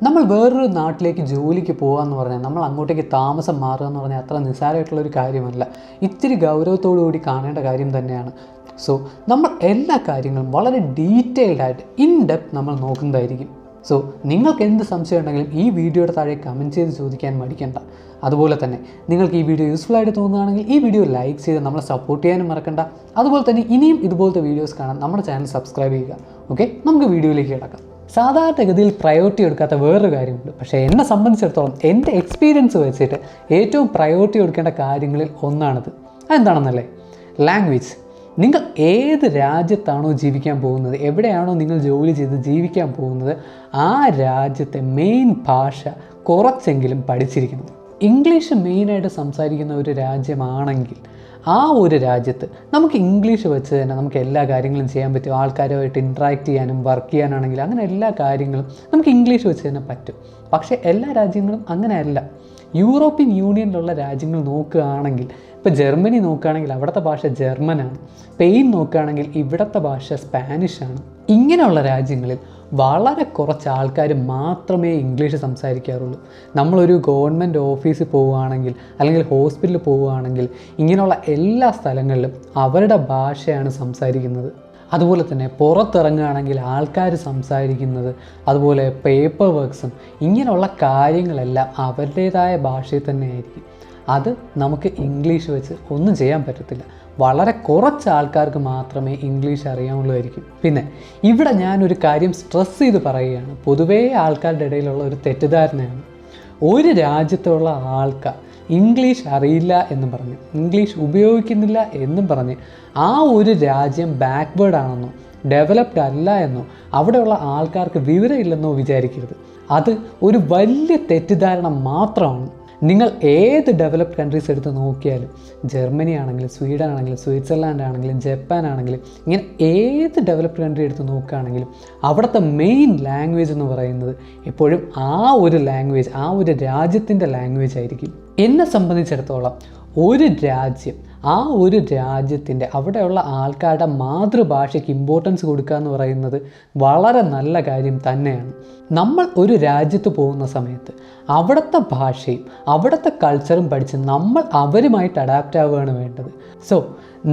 നമ്മൾ വേറൊരു നാട്ടിലേക്ക് ജോലിക്ക് പോകാമെന്ന് പറഞ്ഞാൽ നമ്മൾ അങ്ങോട്ടേക്ക് താമസം മാറുക എന്ന് പറഞ്ഞാൽ അത്ര നിസ്സാരമായിട്ടുള്ളൊരു കാര്യമല്ല. ഇത്തിരി ഗൗരവത്തോടു കൂടി കാണേണ്ട കാര്യം തന്നെയാണ്. സോ നമ്മൾ എല്ലാ കാര്യങ്ങളും വളരെ ഡീറ്റെയിൽഡായിട്ട് ഇൻ ഡെപ്ത് നമ്മൾ നോക്കുന്നതായിരിക്കും. സോ നിങ്ങൾക്ക് എന്ത് സംശയം ഉണ്ടെങ്കിലും ഈ വീഡിയോയുടെ താഴെ കമൻറ്റ് ചെയ്ത് ചോദിക്കാൻ മടിക്കണ്ട. അതുപോലെ തന്നെ നിങ്ങൾക്ക് ഈ വീഡിയോ യൂസ്ഫുൾ ആയിട്ട് തോന്നുകയാണെങ്കിൽ ഈ വീഡിയോ ലൈക്ക് ചെയ്ത് നമ്മളെ സപ്പോർട്ട് ചെയ്യാനും മറക്കണ്ട. അതുപോലെ തന്നെ ഇനിയും ഇതുപോലത്തെ വീഡിയോസ് കാണാൻ നമ്മുടെ ചാനൽ സബ്സ്ക്രൈബ് ചെയ്യുക. ഓക്കെ, നമുക്ക് വീഡിയോയിലേക്ക് കിടക്കാം. സാധാരണഗതിയിൽ പ്രയോറിറ്റി എടുക്കാത്ത വേറൊരു കാര്യമുണ്ട്. പക്ഷേ എന്നെ സംബന്ധിച്ചിടത്തോളം എൻ്റെ എക്സ്പീരിയൻസ് വെച്ചിട്ട് ഏറ്റവും പ്രയോറിറ്റി കൊടുക്കേണ്ട കാര്യങ്ങളിൽ ഒന്നാണത്. അതെന്താണെന്നല്ലേ? ലാംഗ്വേജ്. നിങ്ങൾ ഏത് രാജ്യത്താണോ ജീവിക്കാൻ പോകുന്നത്, എവിടെയാണോ നിങ്ങൾ ജോലി ചെയ്ത് ജീവിക്കാൻ പോകുന്നത്, ആ രാജ്യത്തെ മെയിൻ ഭാഷ കുറച്ചെങ്കിലും പഠിച്ചിരിക്കണം. ഇംഗ്ലീഷ് മെയിനായിട്ട് സംസാരിക്കുന്ന ഒരു രാജ്യമാണെങ്കിൽ ആ ഒരു രാജ്യത്ത് നമുക്ക് ഇംഗ്ലീഷ് വെച്ച് തന്നെ നമുക്ക് എല്ലാ കാര്യങ്ങളും ചെയ്യാൻ പറ്റും. ആൾക്കാരുമായിട്ട് ഇൻട്രാക്ട് ചെയ്യാനും വർക്ക് ചെയ്യാനാണെങ്കിലും അങ്ങനെ എല്ലാ കാര്യങ്ങളും നമുക്ക് ഇംഗ്ലീഷ് വെച്ച് തന്നെ പറ്റും. പക്ഷേ എല്ലാ രാജ്യങ്ങളും അങ്ങനെയല്ല. യൂറോപ്യൻ യൂണിയനിലുള്ള രാജ്യങ്ങൾ നോക്കുകയാണെങ്കിൽ, ഇപ്പോൾ ജർമ്മനി നോക്കുകയാണെങ്കിൽ അവിടുത്തെ ഭാഷ ജർമ്മനാണ്. സ്പെയിൻ നോക്കുകയാണെങ്കിൽ ഇവിടുത്തെ ഭാഷ സ്പാനിഷാണ്. ഇങ്ങനെയുള്ള രാജ്യങ്ങളിൽ വളരെ കുറച്ച് ആൾക്കാർ മാത്രമേ ഇംഗ്ലീഷ് സംസാരിക്കാറുള്ളൂ. നമ്മളൊരു ഗവൺമെൻറ് ഓഫീസിൽ പോവുകയാണെങ്കിൽ അല്ലെങ്കിൽ ഹോസ്പിറ്റലിൽ പോവുകയാണെങ്കിൽ ഇങ്ങനെയുള്ള എല്ലാ സ്ഥലങ്ങളിലും അവരുടെ ഭാഷയാണ് സംസാരിക്കുന്നത്. അതുപോലെ തന്നെ പുറത്തിറങ്ങുകയാണെങ്കിൽ ആൾക്കാർ സംസാരിക്കുന്നത്, അതുപോലെ പേപ്പർ വർക്ക്സും ഇങ്ങനെയുള്ള കാര്യങ്ങളെല്ലാം അവരുടേതായ ഭാഷയിൽ തന്നെ ആയിരിക്കും. അത് നമുക്ക് ഇംഗ്ലീഷ് വെച്ച് ഒന്നും ചെയ്യാൻ പറ്റത്തില്ല. വളരെ കുറച്ച് ആൾക്കാർക്ക് മാത്രമേ ഇംഗ്ലീഷ് അറിയാവുള്ളൂമായിരിക്കും. പിന്നെ ഇവിടെ ഞാനൊരു കാര്യം സ്ട്രെസ് ചെയ്ത് പറയുകയാണ്. പൊതുവേ ആൾക്കാരുടെ ഇടയിലുള്ള ഒരു തെറ്റിദ്ധാരണയാണ്, ഒരു രാജ്യത്തുള്ള ആൾക്കാർ ഇംഗ്ലീഷ് അറിയില്ല എന്നും പറഞ്ഞ്, ഇംഗ്ലീഷ് ഉപയോഗിക്കുന്നില്ല എന്നും പറഞ്ഞ് ആ ഒരു രാജ്യം ബാക്ക്വേർഡ് ആണെന്നോ ഡെവലപ്ഡ് അല്ല എന്നോ അവിടെയുള്ള ആൾക്കാർക്ക് വിവരമില്ലെന്നോ വിചാരിക്കരുത്. അത് ഒരു വലിയ തെറ്റിദ്ധാരണ മാത്രമാണ്. നിങ്ങൾ ഏത് ഡെവലപ്ഡ് കൺട്രീസ് എടുത്ത് നോക്കിയാലും, ജർമ്മനി ആണെങ്കിലും സ്വീഡൻ ആണെങ്കിലും സ്വിറ്റ്സർലാൻഡ് ആണെങ്കിലും ജപ്പാൻ ആണെങ്കിലും ഇങ്ങനെ ഏത് ഡെവലപ്ഡ് കൺട്രി എടുത്ത് നോക്കുകയാണെങ്കിലും അവിടുത്തെ മെയിൻ ലാംഗ്വേജ് എന്ന് പറയുന്നത് എപ്പോഴും ആ ഒരു ലാംഗ്വേജ്, ആ ഒരു രാജ്യത്തിൻ്റെ ലാംഗ്വേജ് ആയിരിക്കും. എന്നെ സംബന്ധിച്ചിടത്തോളം ഒരു രാജ്യം, ആ ഒരു രാജ്യത്തിൻ്റെ അവിടെയുള്ള ആൾക്കാരുടെ മാതൃഭാഷയ്ക്ക് ഇമ്പോർട്ടൻസ് കൊടുക്കുക എന്ന് പറയുന്നത് വളരെ നല്ല കാര്യം തന്നെയാണ്. നമ്മൾ ഒരു രാജ്യത്ത് പോകുന്ന സമയത്ത് അവിടുത്തെ ഭാഷയും അവിടുത്തെ കൾച്ചറും പഠിച്ച് നമ്മൾ അവരുമായിട്ട് അഡാപ്റ്റ് ആവുകയാണ് വേണ്ടത്. സോ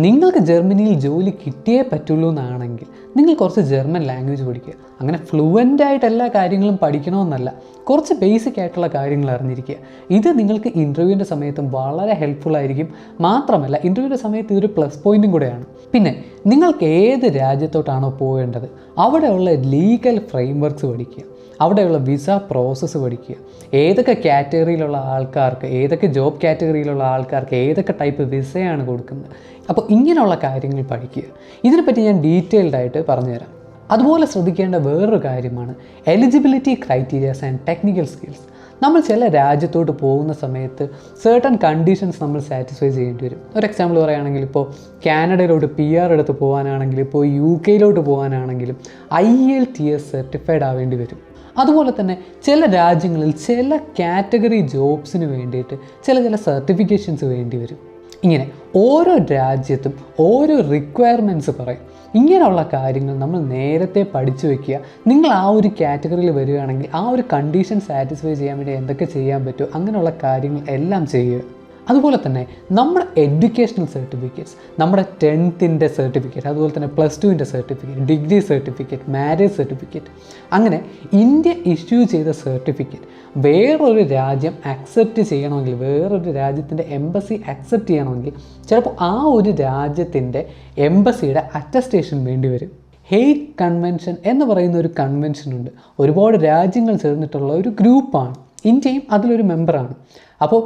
നിങ്ങൾക്ക് ജർമ്മനിയിൽ ജോലി കിട്ടിയേ പറ്റുള്ളൂ എന്നാണെങ്കിൽ നിങ്ങൾ കുറച്ച് ജർമ്മൻ ലാംഗ്വേജ് പഠിക്കുക. അങ്ങനെ ഫ്ലുവൻ്റ് ആയിട്ട് എല്ലാ കാര്യങ്ങളും പഠിക്കണമെന്നല്ല, കുറച്ച് ബേസിക് ആയിട്ടുള്ള കാര്യങ്ങൾ അറിഞ്ഞിരിക്കുക. ഇത് നിങ്ങൾക്ക് ഇൻ്റർവ്യൂവിൻ്റെ സമയത്തും വളരെ ഹെൽപ്ഫുൾ ആയിരിക്കും. മാത്രമല്ല ഇൻ്റർവ്യൂവിൻ്റെ സമയത്ത് ഇതൊരു പ്ലസ് പോയിൻറ്റും കൂടെയാണ്. പിന്നെ നിങ്ങൾക്ക് ഏത് രാജ്യത്തോട്ടാണോ പോകേണ്ടത് അവിടെയുള്ള ലീഗൽ ഫ്രെയിം വർക്ക്സ് പഠിക്കുക, അവിടെയുള്ള വിസ പ്രോസസ്സ് പഠിക്കുക, ഏതൊക്കെ കാറ്റഗറിയിലുള്ള ആൾക്കാർക്ക്, ഏതൊക്കെ ജോബ് കാറ്റഗറിയിലുള്ള ആൾക്കാർക്ക് ഏതൊക്കെ ടൈപ്പ് വിസയാണ് കൊടുക്കുന്നത്. അപ്പോൾ ഇങ്ങനെയുള്ള കാര്യങ്ങൾ പഠിക്കുക. ഇതിനെപ്പറ്റി ഞാൻ ഡീറ്റെയിൽഡ് ആയിട്ട് പറഞ്ഞുതരാം. അതുപോലെ ശ്രദ്ധിക്കേണ്ട വേറൊരു കാര്യമാണ് eligibility criterias and technical skills. നമ്മൾ ചില രാജ്യത്തോട്ട് പോകുന്ന സമയത്ത് സർട്ടൺ കണ്ടീഷൻസ് നമ്മൾ സാറ്റിസ്ഫൈ ചെയ്യേണ്ടി വരും. ഒരു എക്സാമ്പിൾ പറയുകയാണെങ്കിൽ ഇപ്പോൾ കാനഡയിലോട്ട് PR എടുത്ത് പോകാനാണെങ്കിലും ഇപ്പോൾ UK പോകാനാണെങ്കിലും IELTS സർട്ടിഫൈഡ് ആവേണ്ടി വരും. അതുപോലെ തന്നെ ചില രാജ്യങ്ങളിൽ ചില കാറ്റഗറി ജോബ്സിന് വേണ്ടിയിട്ട് ചില സർട്ടിഫിക്കേഷൻസ് വേണ്ടി വരും. ഇങ്ങനെ ഓരോ രാജ്യത്തും ഓരോ റിക്വയർമെൻറ്റ്സ് പറയും. ഇങ്ങനെയുള്ള കാര്യങ്ങൾ നമ്മൾ നേരത്തെ പഠിച്ചു വയ്ക്കുക. നിങ്ങൾ ആ ഒരു കാറ്റഗറിയിൽ വരികയാണെങ്കിൽ ആ ഒരു കണ്ടീഷൻ സാറ്റിസ്ഫൈ ചെയ്യാൻ വേണ്ടി എന്തൊക്കെ ചെയ്യാൻ പറ്റുമോ അങ്ങനെയുള്ള കാര്യങ്ങൾ എല്ലാം ചെയ്യുക. അതുപോലെ തന്നെ നമ്മുടെ എഡ്യൂക്കേഷണൽ സർട്ടിഫിക്കറ്റ്സ്, നമ്മുടെ 10th സർട്ടിഫിക്കറ്റ്, അതുപോലെ തന്നെ +2 certificate, degree certificate, marriage certificate, അങ്ങനെ ഇന്ത്യ ഇഷ്യൂ ചെയ്ത സർട്ടിഫിക്കറ്റ് വേറൊരു രാജ്യം അക്സെപ്റ്റ് ചെയ്യണമെങ്കിൽ, വേറൊരു രാജ്യത്തിൻ്റെ എംബസി അക്സെപ്റ്റ് ചെയ്യണമെങ്കിൽ ചിലപ്പോൾ ആ ഒരു രാജ്യത്തിൻ്റെ എംബസിയുടെ അറ്റസ്റ്റേഷൻ വേണ്ടി വരും. ഹേഗ് കൺവെൻഷൻ എന്ന് പറയുന്ന ഒരു കൺവെൻഷനുണ്ട്. ഒരുപാട് രാജ്യങ്ങൾ ചേർന്നിട്ടുള്ള ഒരു ഗ്രൂപ്പാണ്. ഇന്ത്യയും അതിലൊരു മെമ്പറാണ്. അപ്പോൾ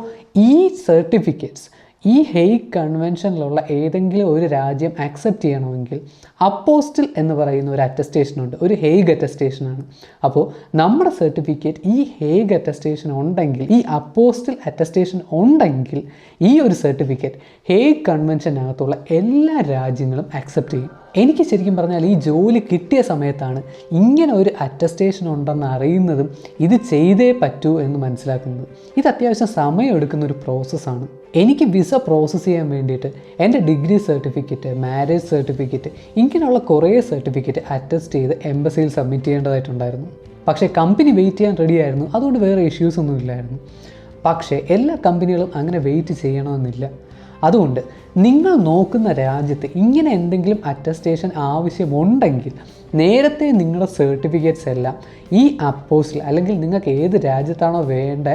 ഈ സർട്ടിഫിക്കറ്റ്സ് ഈ ഹേഗ് കൺവെൻഷനിലുള്ള ഏതെങ്കിലും ഒരു രാജ്യം അക്സെപ്റ്റ് ചെയ്യണമെങ്കിൽ അപ്പോസ്റ്റിൽ എന്ന് പറയുന്ന ഒരു അറ്റസ്റ്റേഷനുണ്ട്, ഒരു ഹേഗ് അറ്റസ്റ്റേഷനാണ്. അപ്പോൾ നമ്മുടെ സർട്ടിഫിക്കറ്റ് ഈ ഹേഗ് അറ്റസ്റ്റേഷൻ ഉണ്ടെങ്കിൽ, ഈ അപ്പോസ്റ്റിൽ അറ്റസ്റ്റേഷൻ ഉണ്ടെങ്കിൽ ഈ ഒരു സർട്ടിഫിക്കറ്റ് ഹേഗ് കൺവെൻഷനകത്തുള്ള എല്ലാ രാജ്യങ്ങളും അക്സെപ്റ്റ് ചെയ്യും. എനിക്ക് ശരിക്കും പറഞ്ഞാൽ ഈ ജോലി കിട്ടിയ സമയത്താണ് ഇങ്ങനെ ഒരു അറ്റസ്റ്റേഷൻ ഉണ്ടെന്ന് അറിയുന്നതും ഇത് ചെയ്തേ പറ്റൂ എന്ന് മനസ്സിലാക്കുന്നത്. ഇത് അത്യാവശ്യം സമയമെടുക്കുന്ന ഒരു പ്രോസസ്സാണ്. എനിക്ക് വിസ പ്രോസസ്സ് ചെയ്യാൻ വേണ്ടിയിട്ട് എൻ്റെ ഡിഗ്രി സർട്ടിഫിക്കറ്റ്, മാരേജ് സർട്ടിഫിക്കറ്റ്, ഇങ്ങനെയുള്ള കുറേ സർട്ടിഫിക്കറ്റ് അറ്റസ്റ്റ് ചെയ്ത് എംബസിയിൽ സബ്മിറ്റ് ചെയ്യേണ്ടതായിട്ടുണ്ടായിരുന്നു. പക്ഷേ കമ്പനി വെയിറ്റ് ചെയ്യാൻ റെഡി ആയിരുന്നു, അതുകൊണ്ട് വേറെ ഇഷ്യൂസ് ഒന്നും ഇല്ലായിരുന്നു. പക്ഷേ എല്ലാ കമ്പനികളും അങ്ങനെ വെയിറ്റ് ചെയ്യണമെന്നില്ല. അതുകൊണ്ട് നിങ്ങൾ നോക്കുന്ന രാജ്യത്ത് ഇങ്ങനെ എന്തെങ്കിലും അറ്റസ്റ്റേഷൻ ആവശ്യമുണ്ടെങ്കിൽ നേരത്തെ നിങ്ങളുടെ സർട്ടിഫിക്കറ്റ്സ് എല്ലാം ഈ അപ്പോസിൽ അല്ലെങ്കിൽ നിങ്ങൾക്ക് ഏത് രാജ്യത്താണോ വേണ്ട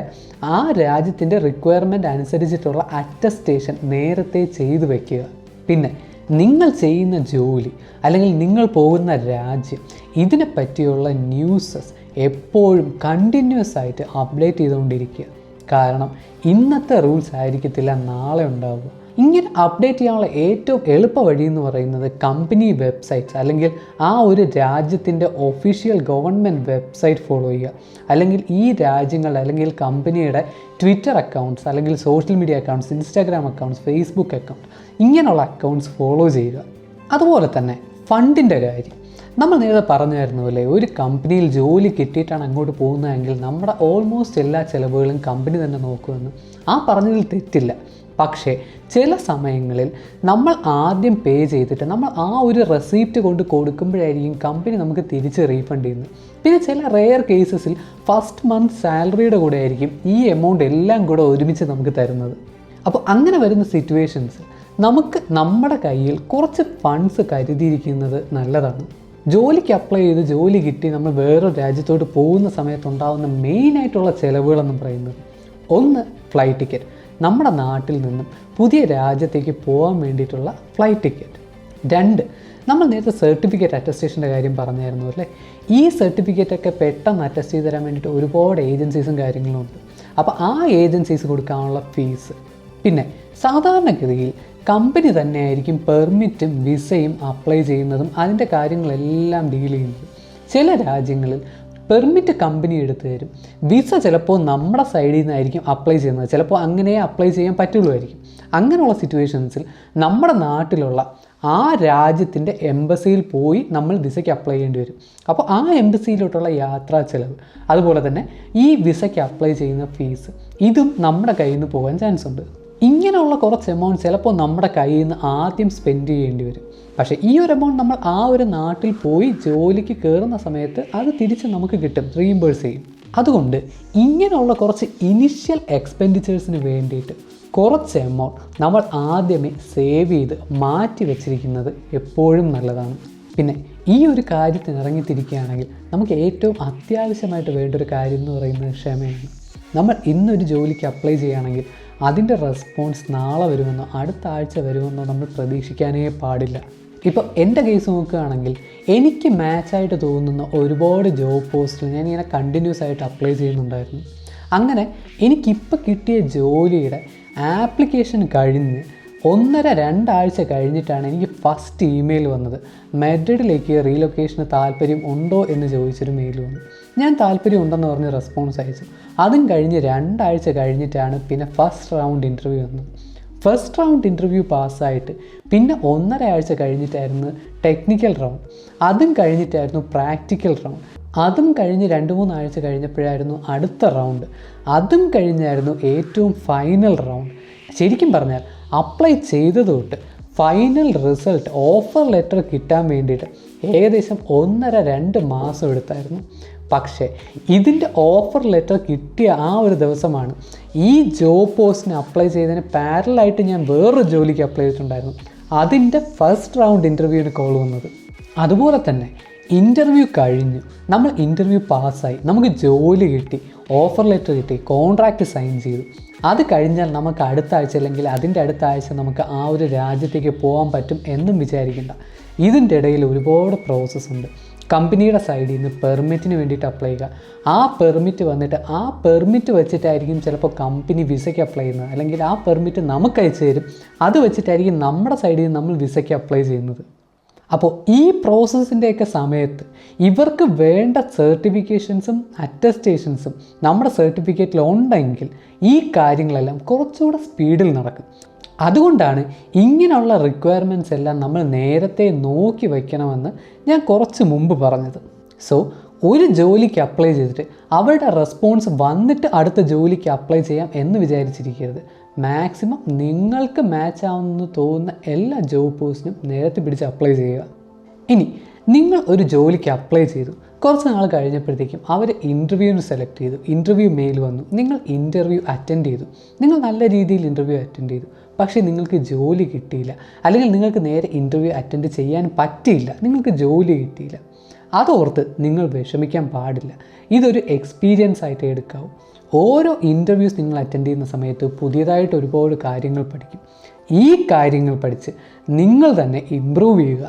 ആ രാജ്യത്തിൻ്റെ റിക്വയർമെൻറ്റ് അനുസരിച്ചിട്ടുള്ള അറ്റസ്റ്റേഷൻ നേരത്തെ ചെയ്തു വയ്ക്കുക. പിന്നെ നിങ്ങൾ ചെയ്യുന്ന ജോലി അല്ലെങ്കിൽ നിങ്ങൾ പോകുന്ന രാജ്യം ഇതിനെ പറ്റിയുള്ള ന്യൂസസ് എപ്പോഴും കണ്ടിന്യൂസ് ആയിട്ട് അപ്ഡേറ്റ് ചെയ്തുകൊണ്ടിരിക്കുക. കാരണം ഇന്നത്തെ റൂൾസ് ആയിരിക്കത്തില്ല നാളെ ഉണ്ടാവുക. ഇങ്ങനെ അപ്ഡേറ്റ് ചെയ്യാനുള്ള ഏറ്റവും എളുപ്പ വഴി എന്ന് പറയുന്നത് കമ്പനി വെബ്സൈറ്റ്സ് അല്ലെങ്കിൽ ആ ഒരു രാജ്യത്തിൻ്റെ ഒഫീഷ്യൽ ഗവൺമെൻറ് വെബ്സൈറ്റ് ഫോളോ ചെയ്യുക. അല്ലെങ്കിൽ ഈ രാജ്യങ്ങളുടെ അല്ലെങ്കിൽ കമ്പനിയുടെ ട്വിറ്റർ അക്കൗണ്ട്സ് അല്ലെങ്കിൽ social media accounts, Instagram accounts, Facebook account ഇങ്ങനെയുള്ള അക്കൗണ്ട്സ് ഫോളോ ചെയ്യുക. അതുപോലെ തന്നെ ഫണ്ടിൻ്റെ കാര്യം നമ്മൾ നേരത്തെ പറഞ്ഞായിരുന്നു അല്ലേ, ഒരു കമ്പനിയിൽ ജോലി കിട്ടിയിട്ടാണ് അങ്ങോട്ട് പോകുന്നതെങ്കിൽ നമ്മുടെ ഓൾമോസ്റ്റ് എല്ലാ ചിലവുകളും കമ്പനി തന്നെ നോക്കുമെന്ന്. ആ പറഞ്ഞതിൽ തെറ്റില്ല. പക്ഷേ ചില സമയങ്ങളിൽ നമ്മൾ ആദ്യം പേ ചെയ്തിട്ട് നമ്മൾ ആ ഒരു റെസീപ്റ്റ് കൊണ്ട് കൊടുക്കുമ്പോഴായിരിക്കും കമ്പനി നമുക്ക് തിരിച്ച് റീഫണ്ട് ചെയ്യുന്നത്. പിന്നെ ചില റെയർ കേസസിൽ ഫസ്റ്റ് മന്ത് സാലറിയുടെ കൂടെ ആയിരിക്കും ഈ എമൗണ്ട് എല്ലാം കൂടെ ഒരുമിച്ച് നമുക്ക് തരുന്നത്. അപ്പോൾ അങ്ങനെ വരുന്ന സിറ്റുവേഷൻസ് നമുക്ക് നമ്മുടെ കയ്യിൽ കുറച്ച് ഫണ്ട്സ് കരുതിയിരിക്കുന്നത് നല്ലതാണ്. ജോലിക്ക് അപ്ലൈ ചെയ്ത് ജോലി കിട്ടി നമ്മൾ വേറൊരു രാജ്യത്തോട്ട് പോകുന്ന സമയത്തുണ്ടാകുന്ന മെയിനായിട്ടുള്ള ചിലവുകളെന്ന് പറയുന്നത്, ഒന്ന് ഫ്ലൈറ്റ് ടിക്കറ്റ്, നമ്മുടെ നാട്ടിൽ നിന്നും പുതിയ രാജ്യത്തേക്ക് പോകാൻ വേണ്ടിയിട്ടുള്ള ഫ്ലൈറ്റ് ടിക്കറ്റ്. രണ്ട്, നമ്മൾ നേരത്തെ സർട്ടിഫിക്കറ്റ് അറ്റസ്റ്റേഷൻ്റെ കാര്യം പറഞ്ഞായിരുന്നു അല്ലേ. ഈ സർട്ടിഫിക്കറ്റൊക്കെ പെട്ടെന്ന് അറ്റസ്റ്റ് ചെയ്ത് തരാൻ വേണ്ടിയിട്ട് ഒരുപാട് ഏജൻസീസും കാര്യങ്ങളും ഉണ്ട്. അപ്പോൾ ആ ഏജൻസീസ് കൊടുക്കാനുള്ള ഫീസ്. പിന്നെ സാധാരണഗതിയിൽ കമ്പനി തന്നെയായിരിക്കും പെർമിറ്റും വിസയും അപ്ലൈ ചെയ്യുന്നതും അതിൻ്റെ കാര്യങ്ങളെല്ലാം ഡീൽ ചെയ്യുന്നത്. ചില രാജ്യങ്ങളിൽ പെർമിറ്റ് കമ്പനി എടുത്തു തരും, വിസ ചിലപ്പോൾ നമ്മുടെ സൈഡിൽ നിന്നായിരിക്കും അപ്ലൈ ചെയ്യുന്നത്, ചിലപ്പോൾ അങ്ങനെ അപ്ലൈ ചെയ്യാൻ പറ്റുള്ളൂമായിരിക്കും. അങ്ങനെയുള്ള സിറ്റുവേഷൻസിൽ നമ്മുടെ നാട്ടിലുള്ള ആ രാജ്യത്തിൻ്റെ എംബസിയിൽ പോയി നമ്മൾ വിസയ്ക്ക് അപ്ലൈ ചെയ്യേണ്ടി വരും. അപ്പോൾ ആ എംബസിയിലോട്ടുള്ള യാത്രാ ചിലവ്, അതുപോലെ തന്നെ ഈ വിസയ്ക്ക് അപ്ലൈ ചെയ്യുന്ന ഫീസ്, ഇതും നമ്മുടെ കയ്യിൽ നിന്ന് പോകാൻ ചാൻസ് ഉണ്ട്. ഇങ്ങനെയുള്ള കുറച്ച് എമൗണ്ട് ചിലപ്പോൾ നമ്മുടെ കയ്യിൽ നിന്ന് ആദ്യം സ്പെൻഡ് ചെയ്യേണ്ടി വരും. പക്ഷേ ഈ ഒരു എമൗണ്ട് നമ്മൾ ആ ഒരു നാട്ടിൽ പോയി ജോലിക്ക് കയറുന്ന സമയത്ത് അത് തിരിച്ച് നമുക്ക് കിട്ടും, റീഇംബേഴ്സ് ചെയ്യും. അതുകൊണ്ട് ഇങ്ങനെയുള്ള കുറച്ച് ഇനിഷ്യൽ എക്സ്പെൻഡിച്ചേഴ്സിന് വേണ്ടിയിട്ട് കുറച്ച് എമൗണ്ട് നമ്മൾ ആദ്യമേ സേവ് ചെയ്ത് മാറ്റി വെച്ചിരിക്കുന്നത് എപ്പോഴും നല്ലതാണ്. പിന്നെ ഈ ഒരു കാര്യത്തിന് ഇറങ്ങിത്തിരിക്കുകയാണെങ്കിൽ നമുക്ക് ഏറ്റവും അത്യാവശ്യമായിട്ട് വേണ്ട ഒരു കാര്യം എന്ന് പറയുന്നത് ക്ഷമയാണ്. നമ്മൾ ഇന്നൊരു ജോലിക്ക് അപ്ലൈ ചെയ്യുകയാണെങ്കിൽ അതിൻ്റെ റെസ്പോൺസ് നാളെ വരുമെന്നോ അടുത്ത ആഴ്ച വരുമെന്നോ നമ്മൾ പ്രതീക്ഷിക്കാനേ പാടില്ല. ഇപ്പോൾ എൻ്റെ കേസ് നോക്കുകയാണെങ്കിൽ എനിക്ക് മാച്ചായിട്ട് തോന്നുന്ന ഒരുപാട് ജോബ് പോസ്റ്റിൽ ഞാനിങ്ങനെ കണ്ടിന്യൂസ് ആയിട്ട് അപ്ലൈ ചെയ്യുന്നുണ്ടായിരുന്നു. അങ്ങനെ എനിക്കിപ്പോൾ കിട്ടിയ ജോലിയുടെ ആപ്ലിക്കേഷൻ കഴിഞ്ഞ് 1-2 ആഴ്ച കഴിഞ്ഞിട്ടാണ് എനിക്ക് ഫസ്റ്റ് ഇമെയിൽ വന്നത്. മെഡ്രിഡിലേക്ക് റീലൊക്കേഷന് താല്പര്യം ഉണ്ടോ എന്ന് ചോദിച്ചൊരു മെയിൽ വന്നു. ഞാൻ താല്പര്യം ഉണ്ടെന്ന് പറഞ്ഞ് റെസ്പോൺസ് അയച്ചു. അതും കഴിഞ്ഞ് 2 ആഴ്ച കഴിഞ്ഞിട്ടാണ് പിന്നെ ഫസ്റ്റ് റൗണ്ട് ഇൻ്റർവ്യൂ വന്നത്. ഫസ്റ്റ് റൗണ്ട് ഇൻ്റർവ്യൂ പാസ്സായിട്ട് പിന്നെ 1.5 ആഴ്ച കഴിഞ്ഞിട്ടായിരുന്നു ടെക്നിക്കൽ റൗണ്ട്. അതും കഴിഞ്ഞിട്ടായിരുന്നു പ്രാക്ടിക്കൽ റൗണ്ട്. അതും കഴിഞ്ഞ് 2-3 ആഴ്ച കഴിഞ്ഞപ്പോഴായിരുന്നു അടുത്ത റൗണ്ട്. അതും കഴിഞ്ഞായിരുന്നു ഏറ്റവും ഫൈനൽ റൗണ്ട്. ശരിക്കും പറഞ്ഞാൽ അപ്ലൈ ചെയ്തത് തൊട്ട് ഫൈനൽ റിസൾട്ട് ഓഫർ ലെറ്റർ കിട്ടാൻ വേണ്ടിയിട്ട് ഏകദേശം 1.5-2 മാസം എടുത്തായിരുന്നു. പക്ഷേ ഇതിൻ്റെ ഓഫർ ലെറ്റർ കിട്ടിയ ആ ഒരു ദിവസമാണ് ഈ ജോബ് പോസ്റ്റിന് അപ്ലൈ ചെയ്തതിന് പാരലായിട്ട് ഞാൻ വേറൊരു ജോലിക്ക് അപ്ലൈ ചെയ്തിട്ടുണ്ടായിരുന്നു. അതിൻ്റെ ഫസ്റ്റ് റൗണ്ട് ഇൻ്റർവ്യൂവിന് കോൾ വന്നത്. അതുപോലെ തന്നെ ഇൻ്റർവ്യൂ കഴിഞ്ഞു, നമ്മൾ ഇൻ്റർവ്യൂ പാസ്സായി, നമുക്ക് ജോലി കിട്ടി, ഓഫർ ലെറ്റർ കിട്ടി, കോൺട്രാക്റ്റ് സൈൻ ചെയ്തു. അത് കഴിഞ്ഞാൽ നമുക്ക് അടുത്ത ആഴ്ച അല്ലെങ്കിൽ അതിൻ്റെ അടുത്ത ആഴ്ച നമുക്ക് ആ ഒരു രാജ്യത്തേക്ക് പോകാൻ പറ്റും എന്നും വിചാരിക്കേണ്ട. ഇതിൻ്റെ ഇടയിൽ ഒരുപാട് പ്രോസസ്സ് ഉണ്ട്. കമ്പനിയുടെ സൈഡിൽ നിന്ന് പെർമിറ്റിന് വേണ്ടിയിട്ട് അപ്ലൈ ചെയ്യുക. ആ പെർമിറ്റ് വന്നിട്ട് ആ പെർമിറ്റ് വെച്ചിട്ടായിരിക്കും ചിലപ്പോൾ കമ്പനി വിസയ്ക്ക് അപ്ലൈ ചെയ്യുന്നത്, അല്ലെങ്കിൽ ആ പെർമിറ്റ് നമുക്ക് അയച്ചു തരും. അത് വെച്ചിട്ടായിരിക്കും നമ്മുടെ സൈഡിൽ നിന്ന് നമ്മൾ വിസയ്ക്ക് അപ്ലൈ ചെയ്യുന്നത്. അപ്പോൾ ഈ പ്രോസസ്സിൻ്റെയൊക്കെ സമയത്ത് ഇവർക്ക് വേണ്ട സർട്ടിഫിക്കേഷൻസും അറ്റസ്റ്റേഷൻസും നമ്മുടെ സർട്ടിഫിക്കറ്റിൽ ഉണ്ടെങ്കിൽ ഈ കാര്യങ്ങളെല്ലാം കുറച്ചുകൂടെ സ്പീഡിൽ നടക്കും. അതുകൊണ്ടാണ് ഇങ്ങനെയുള്ള റിക്വയർമെൻറ്റ്സ് എല്ലാം നമ്മൾ നേരത്തെ നോക്കി വയ്ക്കണമെന്ന് ഞാൻ കുറച്ച് മുമ്പ് പറഞ്ഞത്. സോ ഒരു ജോലിക്ക് അപ്ലൈ ചെയ്തിട്ട് അവരുടെ റെസ്പോൺസ് വന്നിട്ട് അടുത്ത ജോലിക്ക് അപ്ലൈ ചെയ്യാം എന്ന് വിചാരിച്ചിരിക്കരുത്. മാക്സിമം നിങ്ങൾക്ക് മാച്ച് ആവുമെന്ന് തോന്നുന്ന എല്ലാ ജോബ് പോസ്റ്റിനും നേരത്തെ പിടിച്ച് അപ്ലൈ ചെയ്യുക. ഇനി നിങ്ങൾ ഒരു ജോലിക്ക് അപ്ലൈ ചെയ്തു, കുറച്ച് നാൾ കഴിഞ്ഞപ്പോഴത്തേക്കും അവർ ഇൻ്റർവ്യൂവിന് സെലക്ട് ചെയ്തു, ഇൻ്റർവ്യൂ മെയിൽ വന്നു, നിങ്ങൾ ഇൻ്റർവ്യൂ അറ്റൻഡ് ചെയ്തു, നിങ്ങൾ നല്ല രീതിയിൽ ഇൻ്റർവ്യൂ അറ്റൻഡ് ചെയ്തു, പക്ഷേ നിങ്ങൾക്ക് ജോലി കിട്ടിയില്ല, അല്ലെങ്കിൽ നിങ്ങൾക്ക് നേരെ ഇൻ്റർവ്യൂ അറ്റൻഡ് ചെയ്യാൻ പറ്റിയില്ല, നിങ്ങൾക്ക് ജോലി കിട്ടിയില്ല. അതോർത്ത് നിങ്ങൾ വിഷമിക്കാൻ പാടില്ല. ഇതൊരു എക്സ്പീരിയൻസ് ആയിട്ട് എടുക്കാവൂ. ഓരോ ഇൻ്റർവ്യൂസ് നിങ്ങൾ അറ്റൻഡ് ചെയ്യുന്ന സമയത്ത് പുതിയതായിട്ട് ഒരുപാട് കാര്യങ്ങൾ പഠിക്കും. ഈ കാര്യങ്ങൾ പഠിച്ച് നിങ്ങൾ തന്നെ ഇമ്പ്രൂവ് ചെയ്യുക.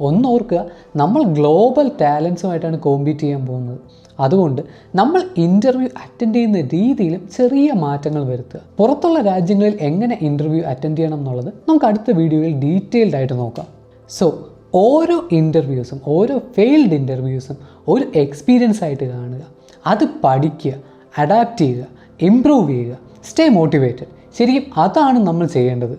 ഒന്നോർക്കുക, നമ്മൾ ഗ്ലോബൽ ടാലൻസുമായിട്ടാണ് കോമ്പീറ്റ് ചെയ്യാൻ പോകുന്നത്. അതുകൊണ്ട് നമ്മൾ ഇൻ്റർവ്യൂ അറ്റൻഡ് ചെയ്യുന്ന രീതിയിലും ചെറിയ മാറ്റങ്ങൾ വരുത്തുക. പുറത്തുള്ള രാജ്യങ്ങളിൽ എങ്ങനെ ഇൻ്റർവ്യൂ അറ്റൻഡ് ചെയ്യണം എന്നുള്ളത് നമുക്ക് അടുത്ത വീഡിയോയിൽ ഡീറ്റെയിൽഡ് ആയിട്ട് നോക്കാം. സോ ഓരോ ഇൻ്റർവ്യൂസും, ഓരോ ഫെയിൽഡ് ഇൻ്റർവ്യൂസും ഒരു എക്സ്പീരിയൻസ് ആയിട്ട് കാണുക, അത് പഠിക്കുക, അഡാപ്റ്റ് ചെയ്യുക, ഇമ്പ്രൂവ് ചെയ്യുക, സ്റ്റേ മോട്ടിവേറ്റഡ്. ശരിക്കും അതാണ് നമ്മൾ ചെയ്യേണ്ടത്.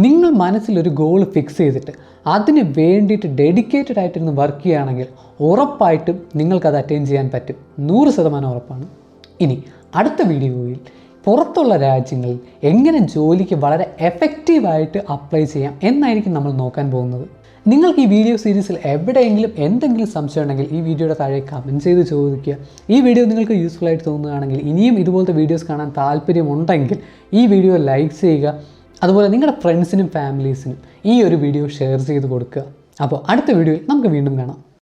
നിങ്ങൾ മനസ്സിലൊരു ഗോൾ ഫിക്സ് ചെയ്തിട്ട് അതിന് വേണ്ടിയിട്ട് ഡെഡിക്കേറ്റഡ് ആയിട്ടിരുന്ന് വർക്ക് ചെയ്യുകയാണെങ്കിൽ ഉറപ്പായിട്ടും നിങ്ങൾക്കത് അറ്റൈൻ ചെയ്യാൻ പറ്റും. 100% ഉറപ്പാണ്. ഇനി അടുത്ത വീഡിയോയിൽ പുറത്തുള്ള രാജ്യങ്ങളിൽ എങ്ങനെ ജോലിക്ക് വളരെ എഫക്റ്റീവായിട്ട് അപ്ലൈ ചെയ്യാം എന്നായിരിക്കും നമ്മൾ നോക്കാൻ പോകുന്നത്. നിങ്ങൾക്ക് ഈ വീഡിയോ സീരീസിൽ എവിടെയെങ്കിലും എന്തെങ്കിലും സംശയം ഉണ്ടെങ്കിൽ ഈ വീഡിയോയുടെ താഴെ കമൻറ്റ് ചെയ്ത് ചോദിക്കുക. ഈ വീഡിയോ നിങ്ങൾക്ക് യൂസ്ഫുൾ ആയിട്ട് തോന്നുകയാണെങ്കിൽ, ഇനിയും ഇതുപോലത്തെ വീഡിയോസ് കാണാൻ താല്പര്യമുണ്ടെങ്കിൽ ഈ വീഡിയോ ലൈക്ക് ചെയ്യുക. അതുപോലെ നിങ്ങളുടെ ഫ്രണ്ട്സിനും ഫാമിലീസിനും ഈ ഒരു വീഡിയോ ഷെയർ ചെയ്ത് കൊടുക്കുക. അപ്പോൾ അടുത്ത വീഡിയോയിൽ നമുക്ക് വീണ്ടും കാണാം.